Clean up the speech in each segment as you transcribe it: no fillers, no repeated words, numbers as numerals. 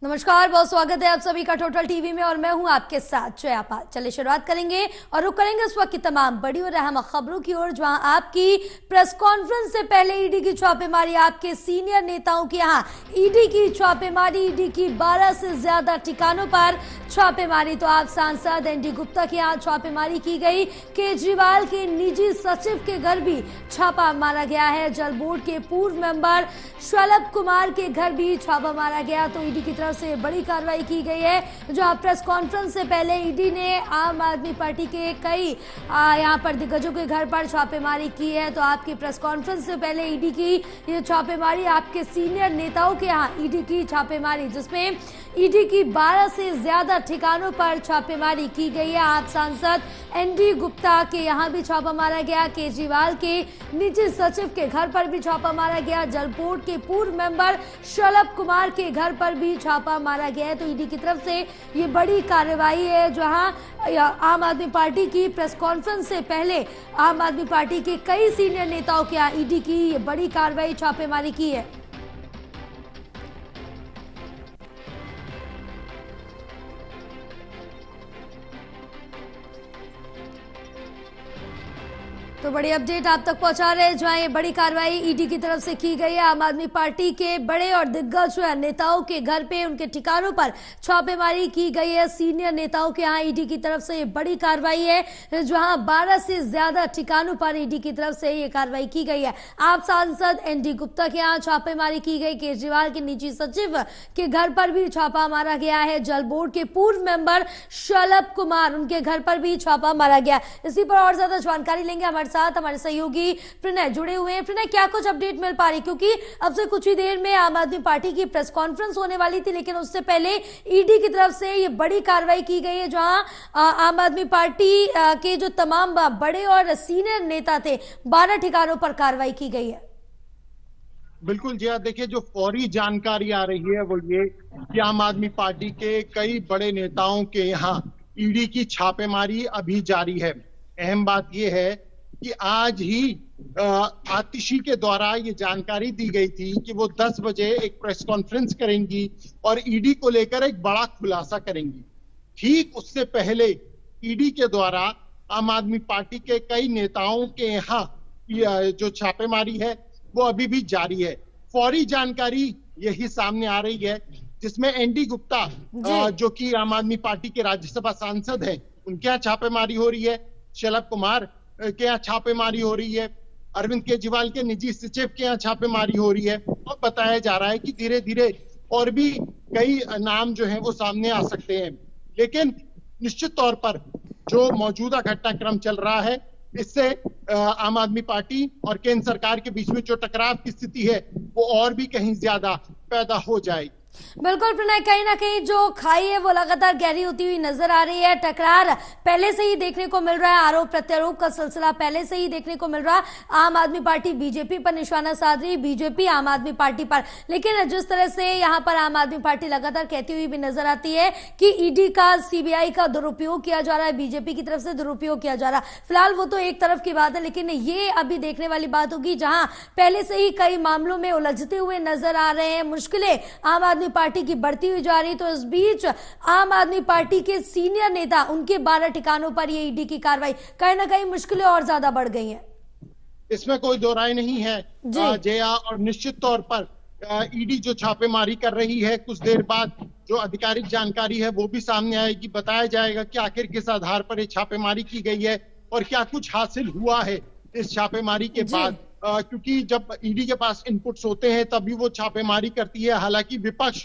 नमस्कार, बहुत स्वागत है आप सभी का टोटल टीवी में और मैं हूं आपके साथ जयापा। चलिए शुरुआत करेंगे और रुक करेंगे इस वक्त की तमाम बड़ी और अहम खबरों की ओर, जहां आपकी प्रेस कॉन्फ्रेंस से पहले ईडी की छापेमारी, आपके सीनियर नेताओं के यहां ईडी की छापेमारी, ईडी की 12 से ज्यादा ठिकानों पर छापेमारी। तो आप सांसद एनडी गुप्ता के यहाँ छापेमारी की गई, केजरीवाल के निजी सचिव के घर भी छापा मारा गया है, जल बोर्ड के पूर्व मेंबर शलभ कुमार के घर भी छापा मारा गया। तो ईडी की तरफ से बड़ी कार्रवाई की गई है। जो प्रेस कॉन्फ्रेंस से पहले ईडी ने आम आदमी पार्टी के कई यहाँ पर दिग्गजों के घर पर छापेमारी की है। तो आपकी प्रेस कॉन्फ्रेंस से पहले ईडी की ये छापेमारी, आपके सीनियर नेताओं के यहाँ ईडी की छापेमारी, जिसमें ईडी की 12 से ज्यादा ठिकानों पर छापेमारी की गई है। आप सांसद एनडी गुप्ता के यहाँ भी छापा मारा गया, केजरीवाल के निजी सचिव के घर पर भी छापा मारा गया, जल बोर्ड के पूर्व मेंबर शलभ कुमार के घर पर भी छापा मारा गया है। तो ईडी की तरफ से ये बड़ी कार्रवाई है, जहां आम आदमी पार्टी की प्रेस कॉन्फ्रेंस से पहले आम आदमी पार्टी के कई सीनियर नेताओं के यहाँ ईडी की ये बड़ी कार्रवाई, छापेमारी की है। तो बड़ी अपडेट आप तक पहुंचा रहे हैं, जहां ये बड़ी कार्रवाई ईडी की तरफ से की गई है। आम आदमी पार्टी के बड़े और दिग्गज नेताओं के घर पे, उनके ठिकानों पर छापेमारी की गई है। सीनियर नेताओं के यहाँ ईडी की तरफ से ये बड़ी कार्रवाई है, जहां 12 से ज्यादा ठिकानों पर ईडी की तरफ से ये कार्रवाई की गई है। आप सांसद एनडी गुप्ता के यहाँ छापेमारी की गई, केजरीवाल के निजी सचिव के घर पर भी छापा मारा गया है, जल बोर्ड के पूर्व मेंबर शलभ कुमार, उनके घर पर भी छापा मारा गया। इसी पर और ज्यादा जानकारी लेंगे, हमारे साथ हमारे सहयोगी प्रणय जुड़े हुए हैं। प्रणय, क्या कुछ अपडेट मिल पा रही, क्योंकि अब से कुछ ही देर में आम आदमी पार्टी की प्रेस कॉन्फ्रेंस होने वाली थी, लेकिन उससे पहले ईडी की तरफ से ये बड़ी कार्रवाई की गई है, जहां आम आदमी पार्टी के जो तमाम बड़े और सीनियर नेता थे, 12 ठिकानों पर कार्रवाई की गई है। बिल्कुल जी, देखिए जो फौरी जानकारी आ रही है वो ये कि आम आदमी पार्टी के कई बड़े नेताओं के यहाँ ईडी की छापेमारी अभी जारी है। अहम बात यह है कि आज ही आतिशी के द्वारा ये जानकारी दी गई थी कि वो 10 बजे एक प्रेस कॉन्फ्रेंस करेंगी और ईडी को लेकर एक बड़ा खुलासा करेंगी। ठीक उससे पहले ईडी के द्वारा आम आदमी पार्टी के कई नेताओं के यहाँ जो छापेमारी है वो अभी भी जारी है। फौरी जानकारी यही सामने आ रही है, जिसमें एनडी गुप्ता जो कि आम आदमी पार्टी के राज्यसभा सांसद हैं, उनके यहाँ छापेमारी हो रही है, शलभ कुमार के यहाँ छापेमारी हो रही है, अरविंद केजरीवाल के निजी सचिव के यहाँ छापेमारी हो रही है, और बताया जा रहा है कि धीरे धीरे और भी कई नाम जो हैं वो सामने आ सकते हैं। लेकिन निश्चित तौर पर जो मौजूदा घटनाक्रम चल रहा है, इससे आम आदमी पार्टी और केंद्र सरकार के बीच में जो टकराव की स्थिति है वो और भी कहीं ज्यादा पैदा हो जाएगी। बिल्कुल प्रणय, कहीं ना कहीं जो खाई है वो लगातार गहरी होती हुई नजर आ रही है। टकरार पहले से ही देखने को मिल रहा है, आरोप प्रत्यारोप का सिलसिला पहले से ही देखने को मिल रहा है। आम आदमी पार्टी बीजेपी पर निशाना साध रही, बीजेपी आम आदमी पार्टी पर। लेकिन जिस तरह से यहाँ पर आम आदमी पार्टी लगातार कहती हुई भी नजर आती है कि ईडी का, सीबीआई का दुरुपयोग किया जा रहा है, बीजेपी की तरफ से दुरुपयोग किया जा रहा है। फिलहाल वो तो एक तरफ की बात है, लेकिन ये अभी देखने वाली बात होगी, जहां पहले से ही कई मामलों में उलझते हुए नजर आ रहे हैं, मुश्किलें आम आदमी पार्टी की बढ़ती हुई जा रही। तो इस बीच आम आदमी पार्टी के सीनियर नेता, उनके 12 ठिकानों पर ये ईडी की कार्रवाई, कहीं ना कहीं मुश्किलें और ज्यादा बढ़ गई हैं। इसमें कोई दो राय नहीं है जया, और निश्चित तौर पर ईडी जो छापेमारी कर रही है, कुछ देर बाद जो आधिकारिक जानकारी है वो भी सामने आएगी। बताया जाएगा कि आखिर किस आधार पर ये छापेमारी की गई है और क्या कुछ हासिल हुआ है इस छापेमारी के बाद। क्योंकि जब ईडी के पास इनपुट्स होते हैं तभी वो छापेमारी करती है। हालांकि विपक्ष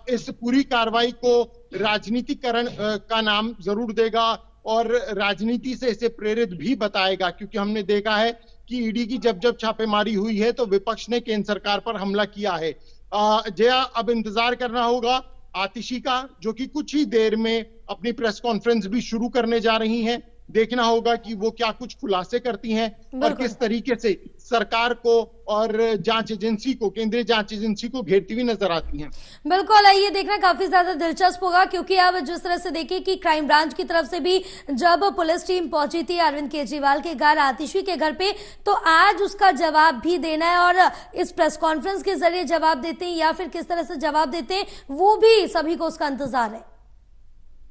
इस पूरी कार्रवाई को राजनीतिकरण का नाम जरूर देगा और राजनीति से इसे प्रेरित भी बताएगा, क्योंकि हमने देखा है कि ईडी की जब जब छापेमारी हुई है तो विपक्ष ने केंद्र सरकार पर हमला किया है। जया, अब इंतजार करना होगा आतिशी का, जो कि कुछ ही देर में अपनी प्रेस कॉन्फ्रेंस भी शुरू करने जा रही हैं। देखना होगा कि वो क्या कुछ खुलासे करती हैं और किस तरीके से सरकार को और जांच एजेंसी को, केंद्रीय जांच एजेंसी को घेरती हुई नजर आती हैं। बिल्कुल, ये देखना काफी ज्यादा दिलचस्प होगा, क्योंकि अब जिस तरह से देखिए कि क्राइम ब्रांच की तरफ से भी जब पुलिस टीम पहुंची थी अरविंद केजरीवाल के घर, आतिशी के घर पे, तो आज उसका जवाब भी देना है और इस प्रेस कॉन्फ्रेंस के जरिए जवाब देते हैं या फिर किस तरह से जवाब देते हैं, वो भी सभी को उसका इंतजार है।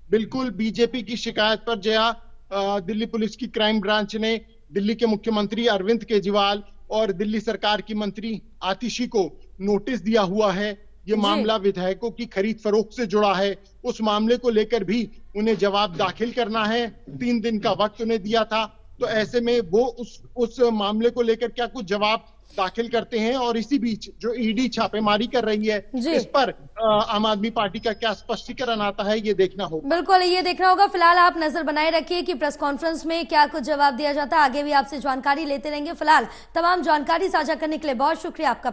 बिल्कुल, बीजेपी की शिकायत पर जया दिल्ली पुलिस की क्राइम ब्रांच ने दिल्ली के मुख्यमंत्री अरविंद केजरीवाल और दिल्ली सरकार की मंत्री आतिशी को नोटिस दिया हुआ है। ये मामला विधायकों की खरीद फरोख्त से जुड़ा है। उस मामले को लेकर भी उन्हें जवाब दाखिल करना है। 3 दिन का वक्त उन्हें दिया था, तो ऐसे में वो उस मामले को लेकर क्या कुछ जवाब दाखिल करते हैं। और इसी बीच जो ईडी छापेमारी कर रही है, इस पर आम आदमी पार्टी का क्या स्पष्टीकरण आता है, ये देखना होगा। बिल्कुल, ये देखना होगा। फिलहाल आप नजर बनाए रखिए कि प्रेस कॉन्फ्रेंस में क्या कुछ जवाब दिया जाता है। आगे भी आपसे जानकारी लेते रहेंगे। फिलहाल तमाम जानकारी साझा करने के लिए बहुत शुक्रिया आपका।